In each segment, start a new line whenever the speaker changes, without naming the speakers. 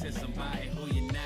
to somebody who you're not.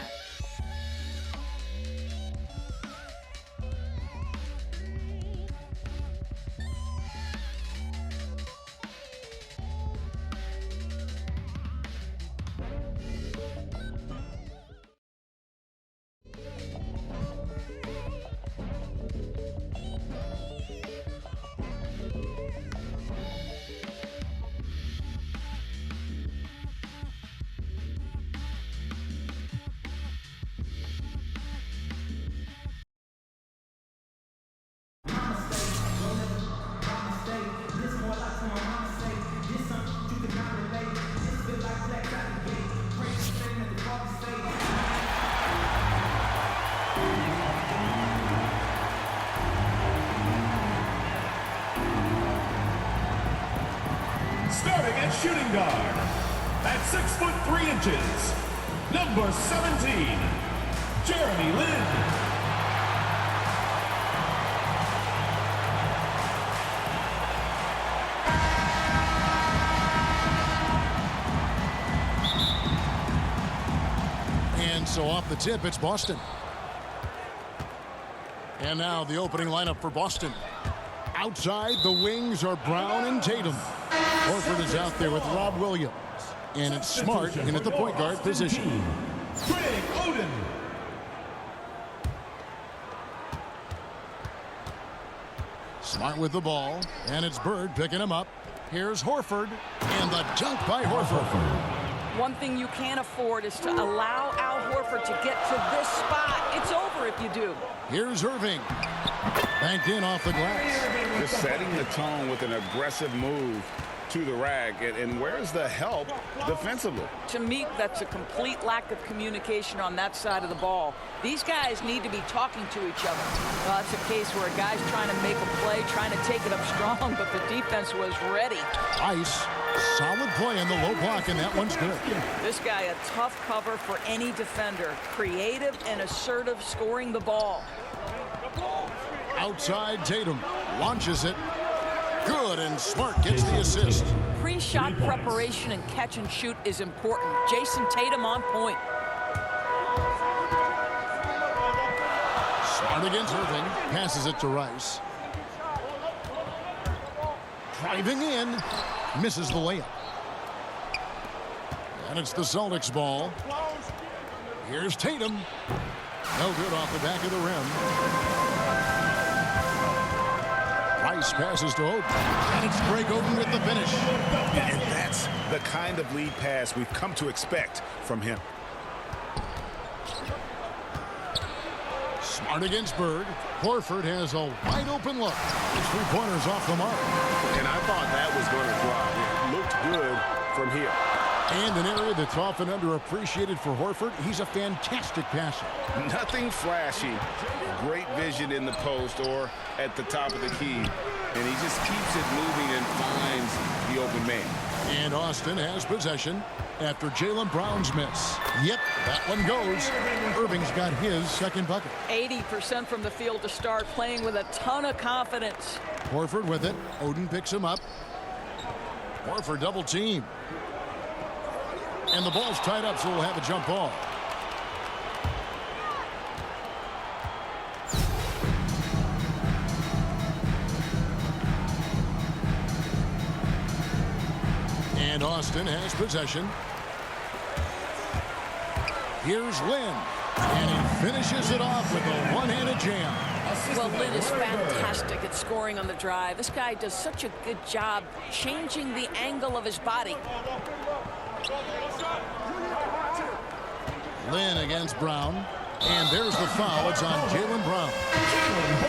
Starting at shooting guard, at 6'3", number 17, Jeremy Lin.
And so off the tip, it's Boston. And now the opening lineup for Boston. Outside, the wings are Brown and Tatum. Horford is out there with Rob Williams. And it's Smart in at the point guard position.
Greg Oden.
Smart with the ball. And it's Bird picking him up. Here's Horford. And the dunk by Horford.
One thing you can't afford is to allow Al Horford to get to this spot. It's over if you do.
Here's Irving. Banked in off the glass.
Just setting the tone with an aggressive move to the rack. And where's the help defensively?
To me, that's a complete lack of communication on that side of the ball. These guys need to be talking to each other. Well, that's a case where a guy's trying to make a play, trying to take it up strong, but the defense was ready.
Ice. Solid play in the low block, and that one's good.
This guy, a tough cover for any defender. Creative and assertive scoring the ball.
Outside, Tatum launches it. Good, and Smart gets the assist.
Pre-shot preparation and catch and shoot is important. Jason Tatum on point.
Smart against Irving. Passes it to Rice. Driving in. Misses the layup. And it's the Celtics ball. Here's Tatum. No good off the back of the rim. Rice passes to Oden. And it's Greg Oden with the finish.
And that's the kind of lead pass we've come to expect from him.
Smart against Bird. Horford has a wide open look. His three-pointers off the mark.
And I thought that was going to drop. It looked good from here.
And an area that's often underappreciated for Horford. He's a fantastic passer.
Nothing flashy. Great vision in the post or at the top of the key. And he just keeps it moving and finds the open man.
And Austin has possession after Jaylen Brown's miss. Yep, that one goes. Irving's got his second bucket.
80% from the field to start, playing with a ton of confidence.
Horford with it. Oden picks him up. Horford double team. And the ball's tied up, so we'll have a jump ball. And Austin has possession. Here's Lin. And he finishes it off with a one-handed jam.
Well, Lin is fantastic at scoring on the drive. This guy does such a good job changing the angle of his body.
Lin against Brown. And there's the foul. It's on Jaylen Brown.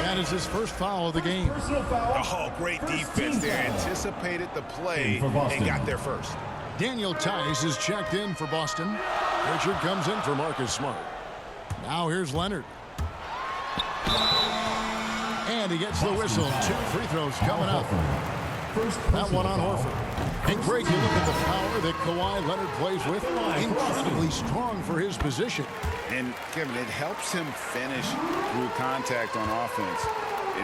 That is his first foul of the game.
Oh, great defense there. Anticipated the play and got there first.
Daniel Tice is checked in for Boston. Richard comes in for Marcus Smart. Now here's Leonard. And he gets the whistle. 2 free throws coming up. That one on Horford. And Greg, you look at the power that Kawhi Leonard plays with. Incredibly strong for his position.
And, Kevin, it helps him finish through contact on offense.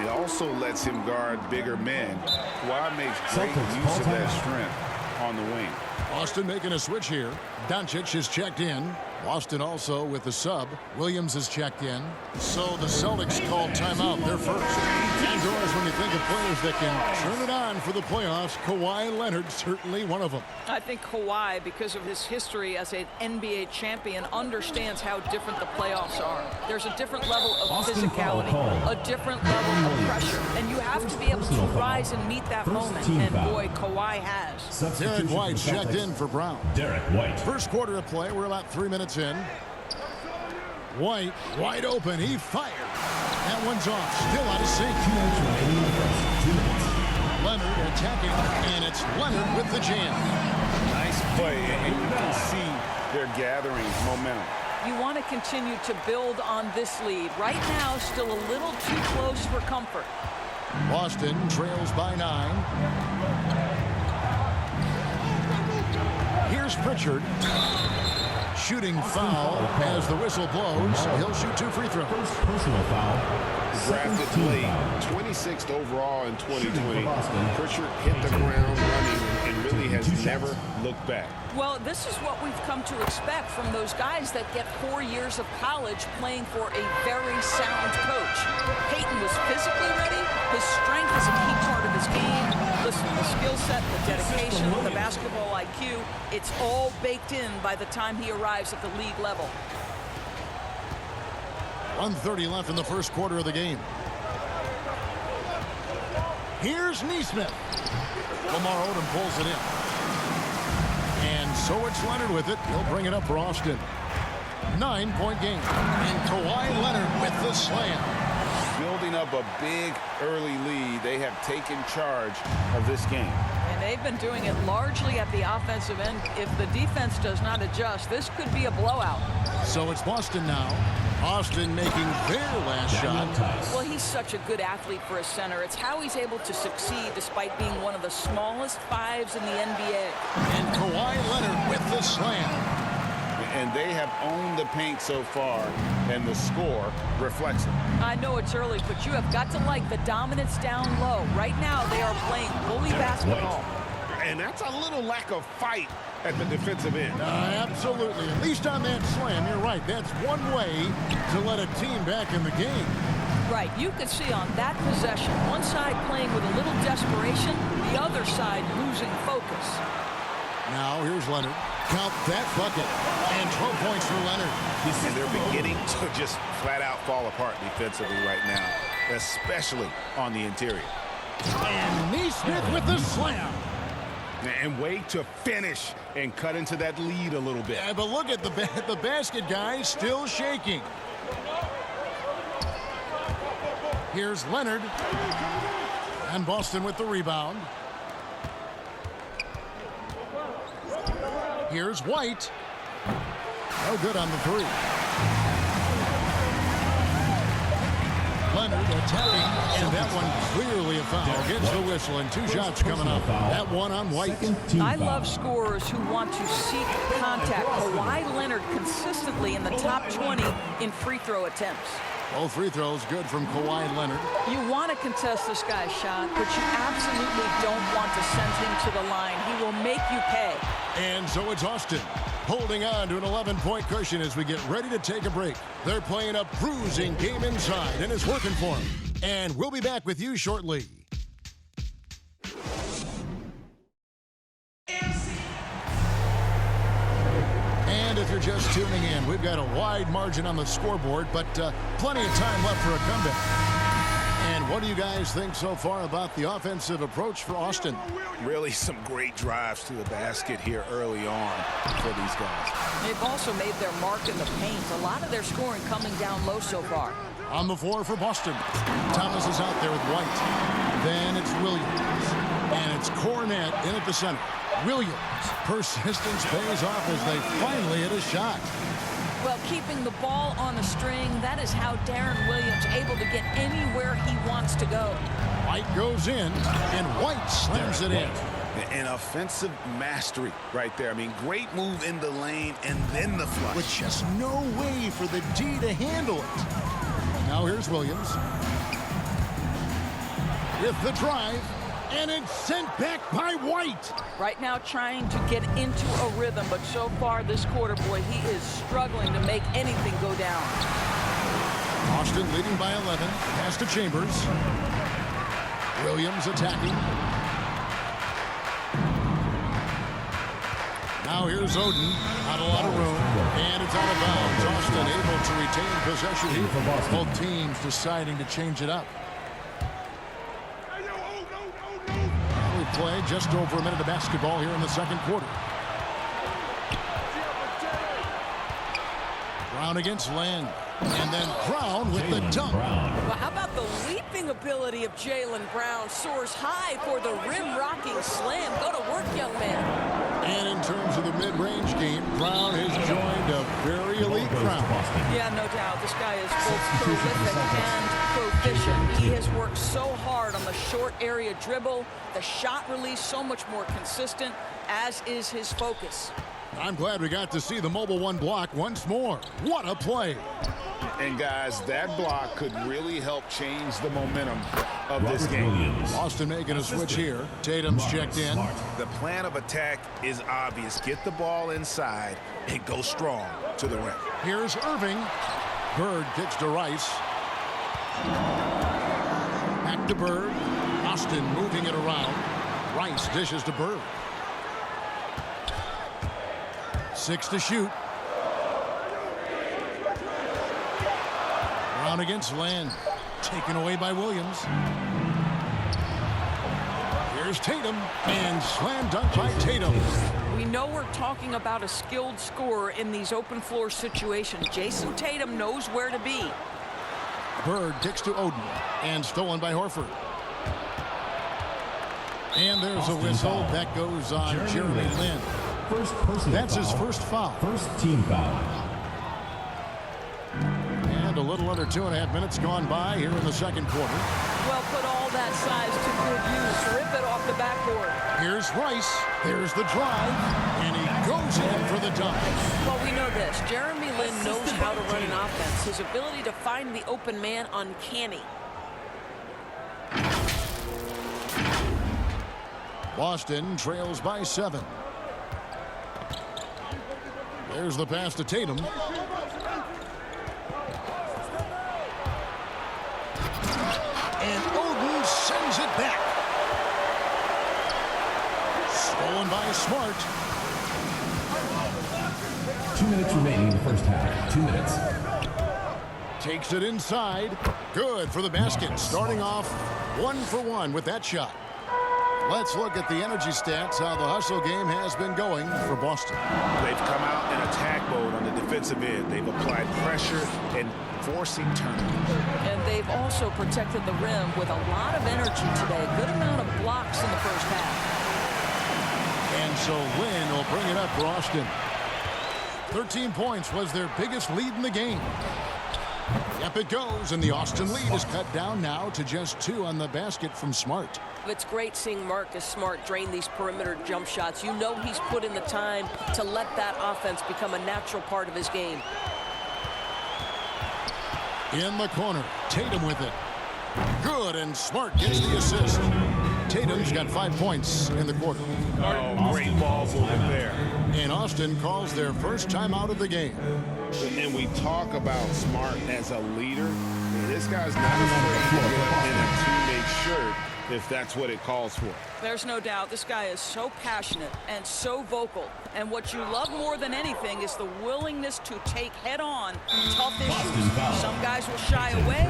It also lets him guard bigger men. Kawhi makes great use of that strength on the wing.
Austin making a switch here. Doncic is checked in. Boston also with the sub. Williams is checked in. So the Celtics called timeout. They're first. Indoors, when you think of players that can turn it on for the playoffs, Kawhi Leonard certainly one of them.
I think Kawhi, because of his history as an NBA champion, understands how different the playoffs are. There's a different level of physicality, a different level of pressure, and you have to be able to rise and meet that moment, and boy, Kawhi has.
Derek White checked in for Brown.
Derek White.
First quarter of play, we're about 3 minutes in. White, wide open, he fired. That one's off, still out of sync. Leonard attacking, and it's Leonard with the jam.
Nice play, and you can see they're gathering momentum.
You want to continue to build on this lead. Right now, still a little too close for comfort.
Boston trails by 9. Here's Pritchard. Shooting foul as the whistle blows. He'll shoot 2 free throws.
Personal foul.
Drafted late, 26th overall in 2020. Pritchard hit the ground running and really has never looked back.
Well, this is what we've come to expect from those guys that get 4 years of college playing for a very sound coach. Peyton was physically ready. His strength is a key part of his game. Listen, the skill set, the dedication, the basketball IQ, it's all baked in by the time he arrives at the league level.
1:30 left in the first quarter of the game. Here's Neesmith. Lamar Odom pulls it in. And so it's Leonard with it. He'll bring it up for Austin. 9-point game. And Kawhi Leonard with the slam.
Building up a big early lead, they have taken charge of this game.
And they've been doing it largely at the offensive end. If the defense does not adjust, this could be a blowout.
So it's Boston now. Austin making their last shot.
Well, he's such a good athlete for a center. It's how he's able to succeed despite being one of the smallest fives in the NBA.
And Kawhi Leonard with the slam.
And they have owned the paint so far, and the score reflects it.
I know it's early, but you have got to like the dominance down low. Right now, they are playing bully basketball.
And that's a little lack of fight at the defensive end.
Absolutely. At least on that slam, you're right. That's one way to let a team back in the game.
Right. You could see on that possession, one side playing with a little desperation, the other side losing focus.
Now here's Leonard. Count that bucket. And 12 points for Leonard.
And they're beginning to just flat out fall apart defensively right now, especially on the interior.
And Neesmith with the slam.
And way to finish and cut into that lead a little bit.
Yeah, but look at the basket guy still shaking. Here's Leonard. And Boston with the rebound. Here's White. No good on the 3. Leonard attacking, and that one clearly a foul. Gets the whistle, and 2 shots coming up. That one on White.
I love scorers who want to seek contact. Kawhi Leonard consistently in the top 20 in free throw attempts.
Both free throws good from Kawhi Leonard.
You want to contest this guy's shot, but you absolutely don't want to send him to the line. He will make you pay.
And so it's Austin holding on to an 11-point cushion as we get ready to take a break. They're playing a bruising game inside, and it's working for them. And we'll be back with you shortly. And if you're just tuning in, we've got a wide margin on the scoreboard, but plenty of time left for a comeback. And what do you guys think so far about the offensive approach for Austin?
Really some great drives to the basket here early on for these guys.
They've also made their mark in the paint. A lot of their scoring coming down low so far.
On the floor for Boston. Thomas is out there with White. Then it's Williams. And it's Cornette in at the center. Williams. Persistence pays off as they finally hit a shot.
Well, keeping the ball on a string, that is how Darren Williams able to get anywhere he wants to go.
White goes in, and White slams it in.
An offensive mastery right there. I mean, great move in the lane and then the flush.
With just no way for the D to handle it. Now here's Williams. With the drive. And it's sent back by White.
Right now trying to get into a rhythm, but so far this quarter, boy, he is struggling to make anything go down.
Austin leading by 11. Pass to Chambers. Williams attacking. Now here's Oden. Not a lot of room. And it's out of bounds. Austin able to retain possession here. Both teams deciding to change it up. We play just over a minute of basketball here in the second quarter. Brown against Land. And then Brown with the dunk.
Well, how about the leaping ability of Jaylen Brown? Soars high for the rim-rocking slam. Go to work, young man.
And in terms of the mid-range game, Brown has joined a very elite crowd.
Yeah, no doubt. This guy is both prolific and proficient. He has worked so hard on the short area dribble. The shot release so much more consistent, as is his focus.
I'm glad we got to see the mobile one block once more. What a play.
And guys, that block could really help change the momentum of this game.
Austin making a switch here. Tatum's checked in.
The plan of attack is obvious. Get the ball inside and go strong to the rim.
Here's Irving. Bird kicks to Rice. Back to Bird. Austin moving it around. Rice dishes to Bird. 6 to shoot. Brown against Land. Taken away by Williams. Here's Tatum. And slam dunk by Tatum.
We know we're talking about a skilled scorer in these open floor situations. Jason Tatum knows where to be.
Bird kicks to Oden. And stolen by Horford. And there's a whistle. That goes on Jeremy Lin. That's his first foul.
First team foul.
And a little under 2.5 minutes gone by here in the second quarter.
Well, put all that size to good use. Rip it off the backboard.
Here's Rice. There's the drive. And he goes in for the dunk.
Well, we know this. Jeremy Lin knows how to run an offense. His ability to find the open man uncanny.
Boston trails by 7. There's the pass to Tatum. And Oden sends it back. Stolen by Smart.
2 minutes remaining in the first half. 2 minutes.
Takes it inside. Good for the basket. Starting off 1 for 1 with that shot. Let's look at the energy stats, how the hustle game has been going for Boston.
They've come out in attack mode on the defensive end. They've applied pressure and forcing turnovers.
And they've also protected the rim with a lot of energy today. Good amount of blocks in the first half.
And so Lynn will bring it up for Austin. 13 points was their biggest lead in the game. Up it goes, and the Austin lead is cut down now to just 2 on the basket from Smart.
It's great seeing Marcus Smart drain these perimeter jump shots. You know he's put in the time to let that offense become a natural part of his game.
In the corner, Tatum with it. Good, and Smart gets the assist. Tatum's got 5 points in the quarter.
Oh, great ball movement there.
And Austin calls their first time out of the game.
And we talk about Smart as a leader. This guy's not afraid to get up in a teammate shirt if that's what it calls for.
There's no doubt this guy is so passionate and so vocal. And what you love more than anything is the willingness to take head-on tough issues. Some guys will shy away,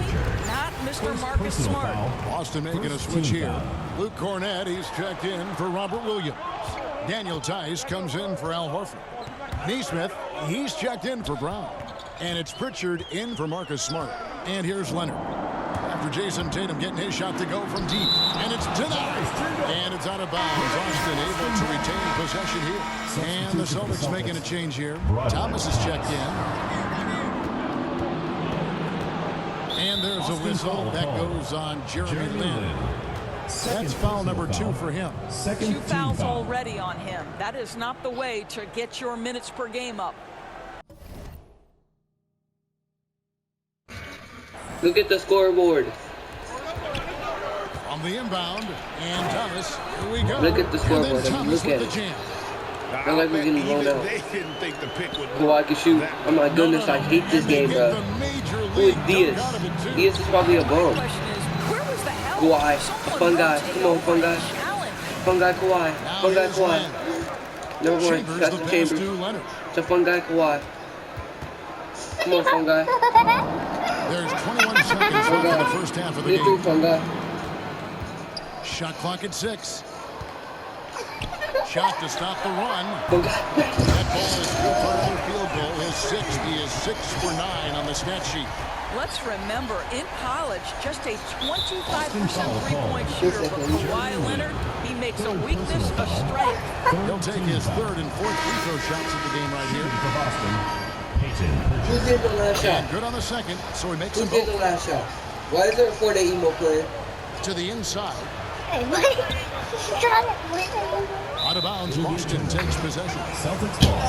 not Mr. Marcus Smart.
Austin making a switch here. Luke Cornett, he's checked in for Robert Williams. Daniel Tice comes in for Al Horford. Neesmith, he's checked in for Brown. And it's Pritchard in for Marcus Smart. And here's Leonard. After Jason Tatum getting his shot to go from deep. And it's denied. And it's out of bounds. Austin able to retain possession here. And the Celtics making a change here. Thomas is checked in. And there's a whistle. That goes on Jeremy Lin. That's foul number 2 for him.
2 fouls already on him. That is not the way to get your minutes per game up.
Look at the scoreboard.
On the inbound, and Thomas, here we go.
Look at the scoreboard.
And then Thomas
Look at
with the
it.
jam.
I feel like we're getting blown out.
They didn't think the pick would
Kawhi can shoot. Oh my goodness, I hate this game, bro. Who is Diaz? Diaz is probably a bum.
Where was the help?
Kawhi, a
Someone
fun guy.
rotate
Come on,
over
fun guy.
and challenge.
Fun guy Kawhi. Fun guy Kawhi. Number one,
Chambers
that's
the
the
pass
Chambers.
to Leonard.
It's a fun guy Kawhi. Come on, fun guy.
There's 21 seconds left
Fun
in the
guy.
first half of the
Me too,
game.
fun guy.
Shot clock at 6. Shot to stop the run.
Fun guy.
That ball is good for another field goal. His 6th. He is 6 for 9 on the stat sheet.
Let's remember, in college, just a 25% three-point shooter. But Kawhi Leonard, he makes a weakness a strength.
He'll take his 3rd and 4th free throw shots of the game right here.
For Boston, Peyton
Who
Pritchard.
did the last shot?
And good on the second, so he makes
Who
them
did the
both
last shot? Why is there a 4-day emo player?
to the inside.
Hey, what?
Out of bounds, Boston takes possession.
Celtics ball.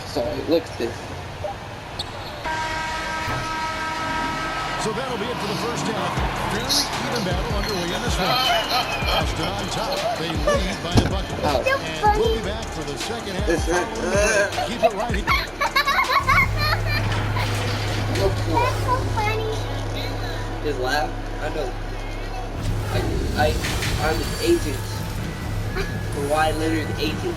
Sorry, look at this.
So that'll be it for the first half. Fairly even battle underway in this one. Boston on top. They lead by a bucket.
Out.
And we'll be back for the second half.
It's right.
Keep it right here.
Look cool.
That's so funny.
His laugh. I know. I'm his agent. Kawhi Leonard's agent.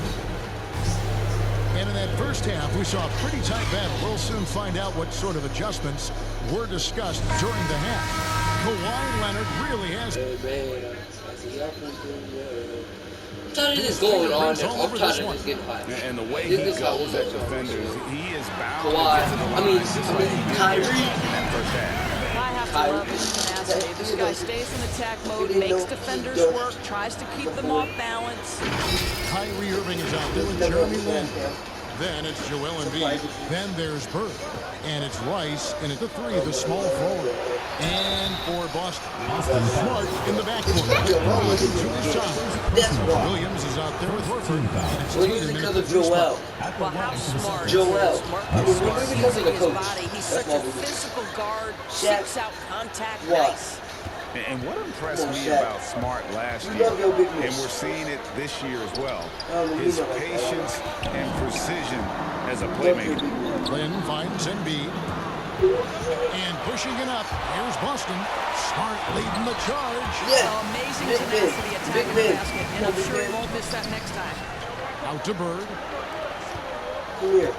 And in that first half, we saw a pretty tight battle. We'll soon find out what sort of adjustments were discussed during the half. Kawhi Leonard really has...
I'm tired of this going on. I'm tired of this getting hot.
And the way he
This is how
goes
it
at
goes.
defenders, he is bound to
Kawhi.
get to the
I
line
mean,
just like he did
Kyrie.
in that first half.
I have to love his tenacity. This guy stays in attack mode, makes defenders work, tries to keep them off balance.
Kyrie Irving is out there with Jeremy Lin. Then it's Joel Embiid. Then there's Bird. And it's Rice. And at the 3, the small forward. And for Boston, Smart in the backcourt. To his side. Williams is out there with Horford. And it's
We're
Tatum
using
in
because
at
of
the 2
Joel.
spot.
Well, how smart.
Joel.
Smart,
I mean,
smart
we're because of
using
the
his
coach.
body. He's
That's
such a
why we-
physical guard,
Shaq.
seeks out contact.
What?
Nice.
And what impressed
Come on,
me
Shaq.
about Smart last
You
year,
love your big
and
moves.
we're seeing it this year as well,
Oh, we
his
know that.
patience and precision as a
Love your big
playmaker.
moves.
Lin finds Embiid. And pushing it up. Here's Boston. Smart leading the charge.
Yeah.
Amazing
Big
tenacity
man.
attacking
Big
the
man.
basket, and I'm sure he won't miss that next time.
Out to Bird.
Come here.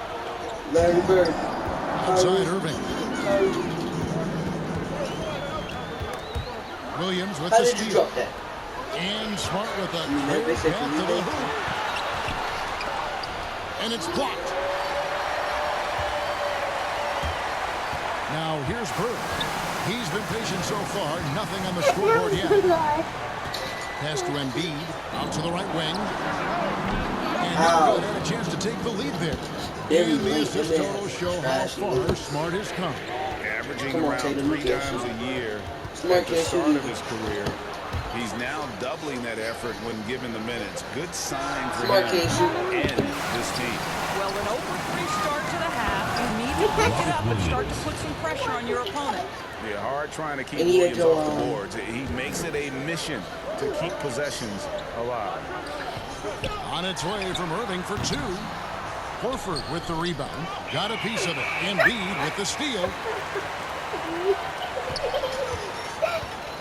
Larry Bird.
Outside Irving.
Kyrie.
Williams with
How
the
did you
steal.
drop that?
And Smart with a
You
clear
never said
path to
you
the
never-
hoop. And it's blocked. Now here's Bird. He's been patient so far. Nothing on the scoreboard yet. Pass to Embiid. Out to the right wing. And
Ow.
Embiid had a chance to take the lead there.
Very
And the
late,
assist
man.
total show how
Trash.
far Smart has come.
Averaging
Come on,
around
Tatum,
3
look at
times
you.
a year
Smart
at the
can't
start
shoot
of his career. He's now doubling that effort when given the minutes. Good sign for
Smart
him
can't shoot.
and this team.
Well, an 0-3 start to the half. You need to pick it up and start to put some pressure on your opponent.
Yeah, hard trying to keep
And he had
Williams
to,
off the boards. He makes it a mission to keep possessions alive.
On its way from Irving for 2. Horford with the rebound. Got a piece of it. Embiid with the steal.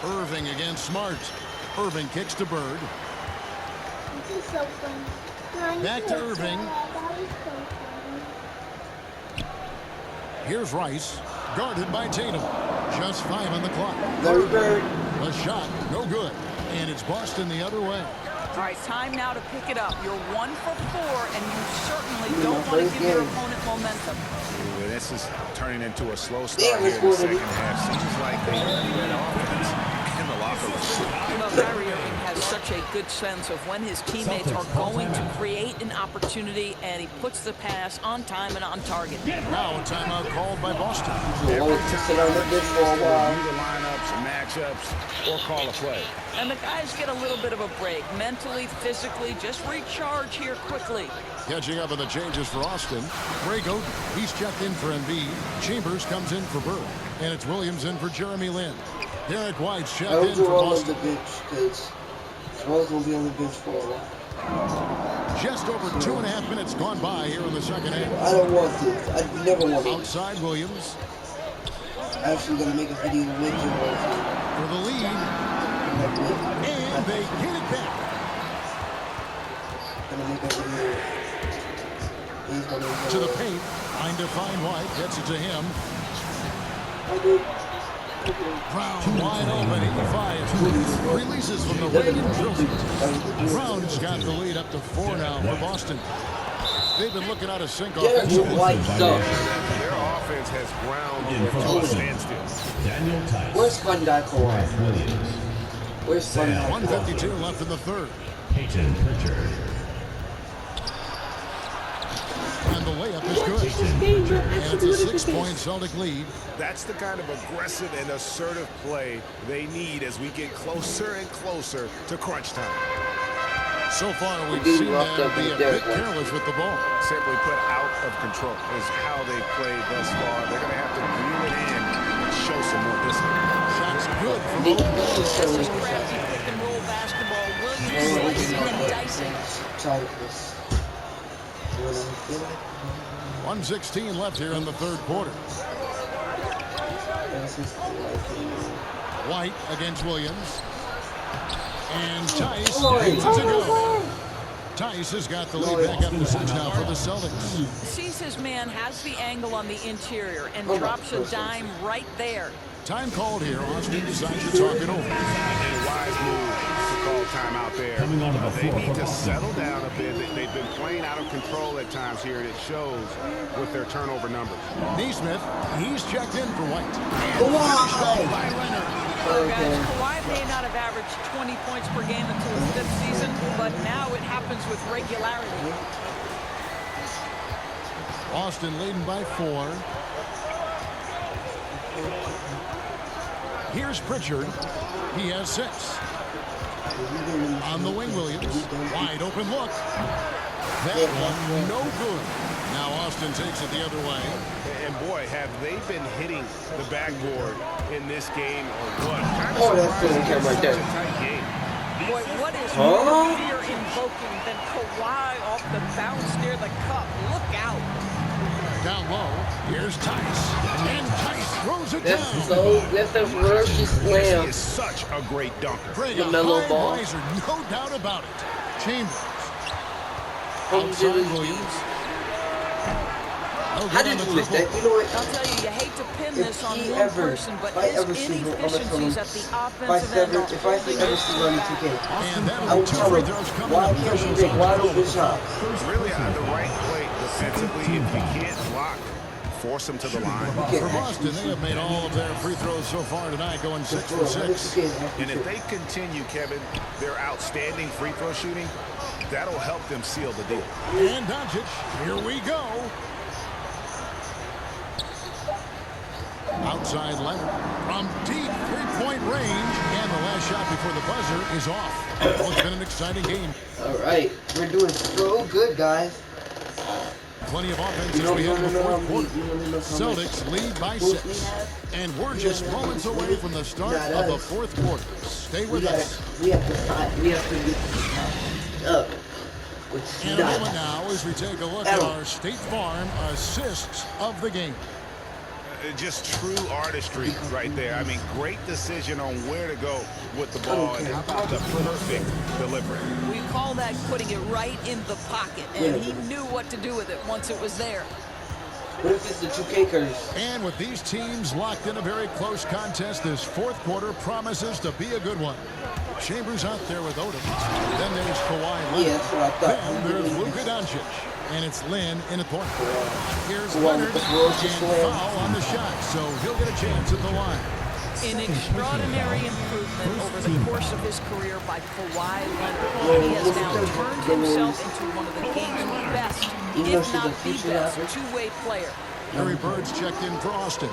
Irving against Smart. Irving kicks to Bird.
This is so funny.
Back to Irving.
That was so funny.
Here's Rice. Guarded by Tatum. Just 5 on the clock.
Larry Bird.
The shot, no good. And it's Boston the other way.
All right, time now to pick it up. You're 1 for 4, and you certainly don't want to give your opponent momentum.
Ooh, this is turning into a slow
Damn,
start
we
here in the
scored
second half. Seems like they need that offense. And a lot offense.
You know, Kyrie Irving has such a good sense of when his teammates are going to create an opportunity, and he puts the pass on time and on target.
Now a timeout called by Boston.
Every time sit on the bench for a while.
Either lineups, matchups, or call a play.
And the guys get a little bit of a break, mentally, physically, just recharge here quickly.
Catching up on the changes for Austin. Greg Oden, he's checked in for Embiid. Chambers comes in for Bird. And it's Williams in for Jeremy Lin. Derek White's checked in for Boston.
Because Joel's going to be on the bench for a while.
Just over 2.5 minutes gone by here in the second half.
I don't want this. I never want it.
Outside Williams.
I'm actually going to make a video with Joel.
For the lead. And they get it back.
I'm going to make a video.
To the paint. Trying to find White. Gets it to him. Brown wide open. 85. Releases from the ring and drills it. Brown's got the lead up to 4 now for Boston. They've been looking out of sync offensively.
Their offense has ground to a standstill.
Daniel Tice.
Where's Fun Guy Kawhi? Where's Fun Guy
1:52 left in the third.
Peyton Pritchard.
And the layup is good. And it's a 6-point Celtic lead.
That's the kind of aggressive and assertive play they need as we get closer and closer to crunch time.
So far, we've seen them be a bit careless with the ball.
Simply put, out of control is how they played thus far. They're going to have to reel it in and show some more discipline.
Shots good from both.
This is crafty pick and roll basketball. Williams slicing and dicing.
1:16 left here in the third quarter. White against Williams. And Tice gets it to go. Tice has got the lead back up to 6 now for the Celtics.
Sees his man, has the angle on the interior, and drops a dime right there.
Time called here. Austin decides to talk it over.
And a wise move to call timeout there.
Coming onto the
They
floor
need
for
to
Boston.
settle down a bit. They've been playing out of control at times here, and it shows with their turnover numbers.
Neesmith, he's checked in for White.
Kawhi!
Guys, Kawhi may not have averaged 20 points per game until his 5th season, but now it happens with regularity.
Austin leading by 4. Here's Pritchard. He has 6. On the wing, Williams. Wide open look. That one no good. Now Austin takes it the other way.
And boy, have they been hitting the backboard in this game or what?
Oh, that's good camera right there.
Tight game.
Boy, what is more fear-invoking than Kawhi off the bounce near the cup? Look out.
Down low. Here's Tice. And Tice throws it down.
That's a rush
He
slam.
is such a great dunker.
Greg,
The
a
mellow
high
ball.
riser, no doubt about it. Chambers.
How
Outside Williams.
did you miss that? You know what?
I'll tell you, you hate to pin this on
he
one
ever-
person, but
if I ever
his
see him, I'm gonna tell
inefficiencies
him,
at the offensive end are
If I ever see him on 2K,
And that'll
I
be
will
2
tell
free
him,
throws coming
why
up.
can't you
Officials
make
on
wide
the
open
call.
shots?
Really on the right play defensively. If you can't block, force them to the line.
For Boston, they have made all of their free throws so far tonight, going 6 for 6.
And if they continue, Kevin, their outstanding free throw shooting, that'll help them seal the deal.
And Doncic, here we go. Outside Leonard from deep three-point range. And the last shot before the buzzer is off. Well, it's been an exciting game.
All right, we're doing so good, guys.
Plenty of offense as we head into the fourth quarter. Celtics lead by 6. And we're just moments away from the start of the fourth quarter. Stay with us.
We have to get up.
In a moment now as we take a look at our State Farm assists of the game.
Just true artistry right there. I mean, great decision on where to go with the ball, and how about the perfect delivery.
We call that putting it right in the pocket, and he knew what to do with it once it was there.
What if it's the 2K curse?
And with these teams locked in a very close contest, this fourth quarter promises to be a good one. Chambers out there with Odom. Then there's Kawhi Leonard.
Yeah, that's what I thought.
Then there's Luka Doncic. And it's Lin in a point. Here's
Kawhi
Leonard.
with the ferocious
And
slam.
foul on the shot, so he'll get a chance at the line.
An extraordinary improvement over the course of his career by Kawhi Leonard. He has now turned himself into one of the game's best, if not the best, two-way player.
Larry Bird's checked in for Austin.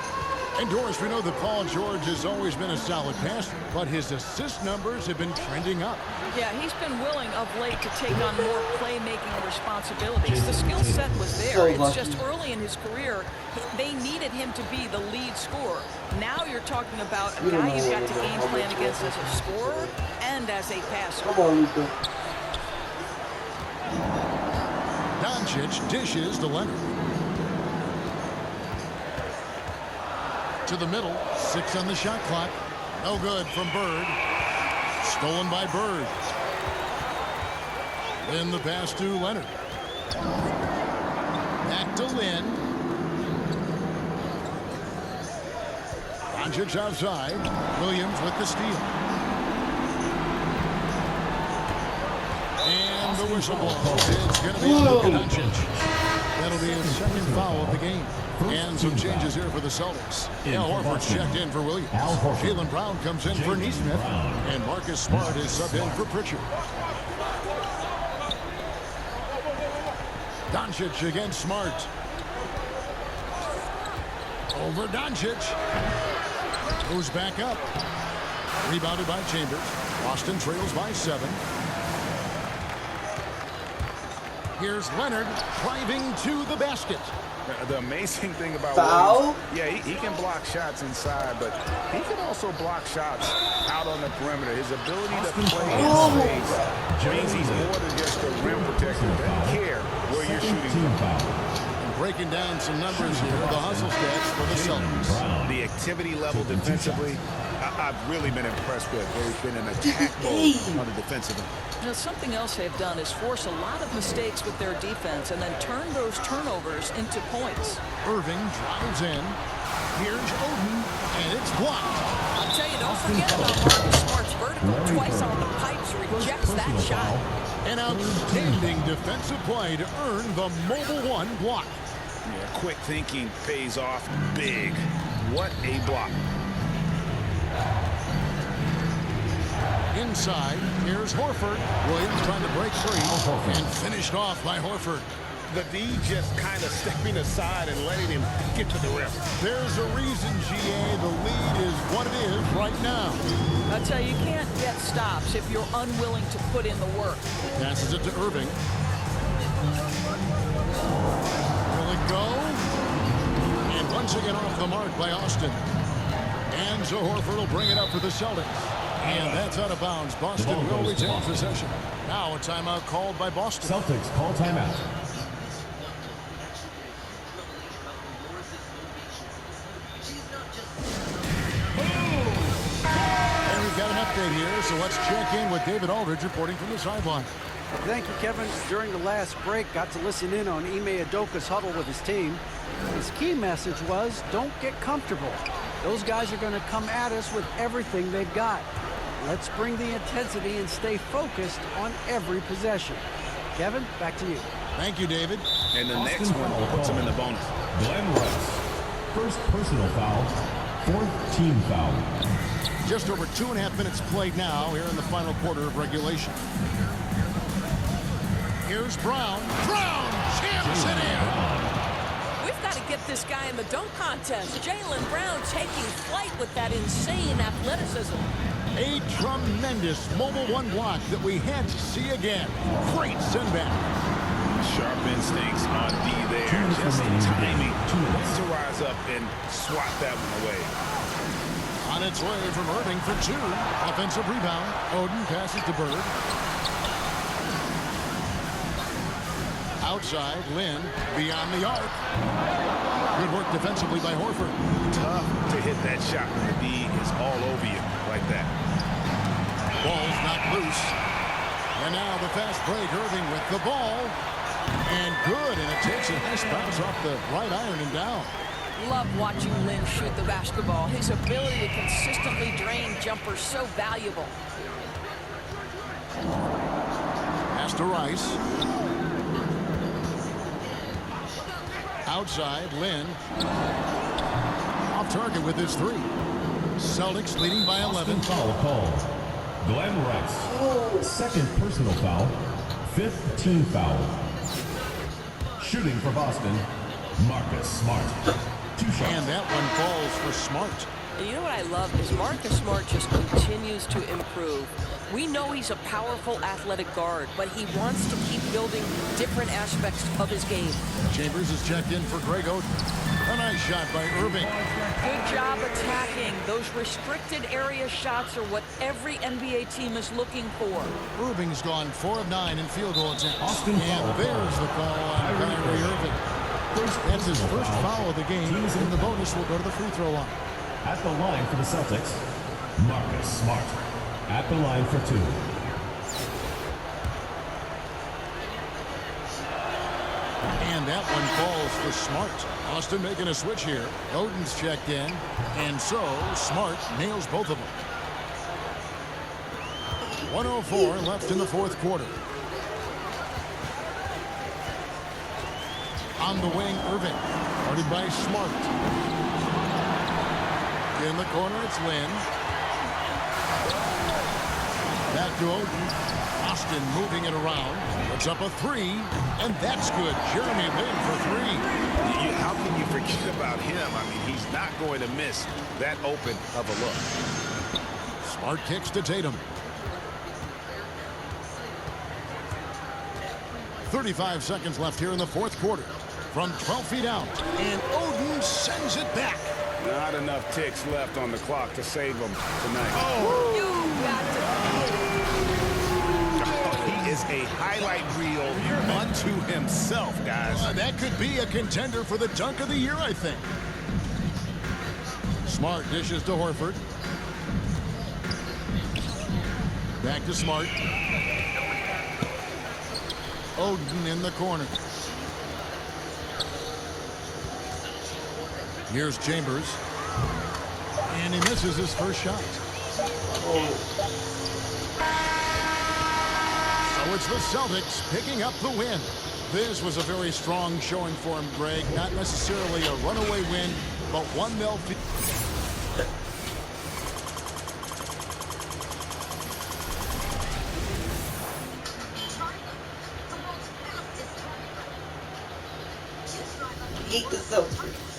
And Doris, we know that Paul George has always been a solid passer, but his assist numbers have been trending up.
Yeah, he's been willing of late to take on more playmaking responsibilities. The skill set was there. It's just early in his career, they needed him to be the lead scorer. Now you're talking about a guy you've got to game plan against as a scorer and as a passer.
Come on, Luka.
Doncic dishes to Leonard. To the middle, 6 on the shot clock. No good from Bird. Stolen by Bird. Then the pass to Leonard. Back to Lynn. Doncic outside. Williams with the steal. And the whistle blows. It's going to be Luka Doncic. That'll be his second foul of the game. And some changes here for the Celtics. Al Horford's checked in for Williams. Jaylen Brown comes in for Neesmith. And Marcus Smart is subbed in for Pritchard. Doncic against Smart. Over Doncic. Goes back up. Rebounded by Chambers. Boston trails by 7. Here's Leonard driving to the basket.
The amazing thing about
Foul?
Williams, yeah, he can block shots inside, but he can also block shots out on the perimeter. His ability to play in space means he's more than just a rim protector. He doesn't care where you're shooting from.
Breaking down some numbers here, the hustle stats for the Celtics.
The activity level defensively, I've really been impressed with. They've been in attack mode on the defensive end.
You know, something else they've done is force a lot of mistakes with their defense and then turn those turnovers into points.
Irving drives in. Here's Oden, and it's blocked.
I'll tell you, don't forget about Marcus Smart's vertical. Twice on the pipes, rejects that shot.
An outstanding defensive play to earn the mobile 1 block.
Yeah, quick thinking pays off big. What a block.
Inside, here's Horford. Williams trying to break free and finished off by Horford.
The D just kind of stepping aside and letting him get to the rim.
There's a reason, GA, the lead is what it is right now.
I tell you, you can't get stops if you're unwilling to put in the work.
Passes it to Irving. Will it go? And once again off the mark by Austin. And so Horford will bring it up for the Celtics. And that's out of bounds. Boston will retain possession. Now a timeout called by Boston.
Celtics call timeout.
And we've got an update here, so let's check in with David Aldridge reporting from the sideline.
Thank you, Kevin. During the last break, got to listen in on Ime Udoka's huddle with his team. His key message was, don't get comfortable. Those guys are going to come at us with everything they've got. Let's bring the intensity and stay focused on every possession. Kevin, back to you.
Thank you, David.
And the next one puts him in the bonus.
Glenn Rice. First personal foul. Fourth team foul.
Just over 2.5 minutes played now here in the final quarter of regulation. Here's Brown. Brown jams it in.
We've got to get this guy in the dunk contest. Jaylen Brown taking flight with that insane athleticism.
A tremendous mobile 1 block that we had to see again. Great send back.
Sharp instincts on D there. Just the timing to rise up and swat that one away.
On its way from Irving for 2. Offensive rebound. Oden passes to Bird. Outside, Lynn beyond the arc. Good work defensively by Horford.
Tough to hit that shot when the D is all over you like that.
Ball's knocked loose. And now the fast break. Irving with the ball. And good. And it takes a nice bounce off the right iron and down.
Love watching Lynn shoot the basketball. His ability to consistently drain jumpers so valuable.
Pass to Rice. Outside, Lynn. Off target with his 3. Celtics leading by 11.
Foul called. Glenn Rice. Second personal foul. Fifth team foul. Shooting for Boston, Marcus Smart. 2 shots.
And that one falls for Smart.
And you know what I love is Marcus Smart just continues to improve. We know he's a powerful athletic guard, but he wants to keep building different aspects of his game.
Chambers is checked in for Greg Oden. A nice shot by Irving.
Good job attacking. Those restricted area shots are what every NBA team is looking for.
Irving's gone 4 of 9 in field goal attempts.
Austin
And
foul.
there's the call on Kyrie Irving. That's his first foul of the game, and the bonus will go to the free throw line.
At the line for the Celtics, Marcus Smart. At the line for 2.
And that one falls for Smart. Austin making a switch here. Oden's checked in, and so Smart nails both of them. 1:04 left in the fourth quarter. On the wing, Irving, guarded by Smart. In the corner, it's Lynn. Back to Oden. Austin moving it around. Puts up a 3, and that's good. Jeremy Lin for 3.
How can you forget about him? I mean, he's not going to miss that open of a look.
Smart kicks to Tatum. 35 seconds left here in the fourth quarter. From 12 feet out, and Oden sends it back.
Not enough ticks left on the clock to save him tonight.
You got to.
He is a highlight reel unto himself, guys.
That could be a contender for the dunk of the year, I think. Smart dishes to Horford. Back to Smart. Oden in the corner. Here's Chambers. And he misses his first shot. So it's the Celtics picking up the win. This was a very strong showing for him, Greg. Not necessarily a runaway win, but one they'll feel.
Eat the Celtics.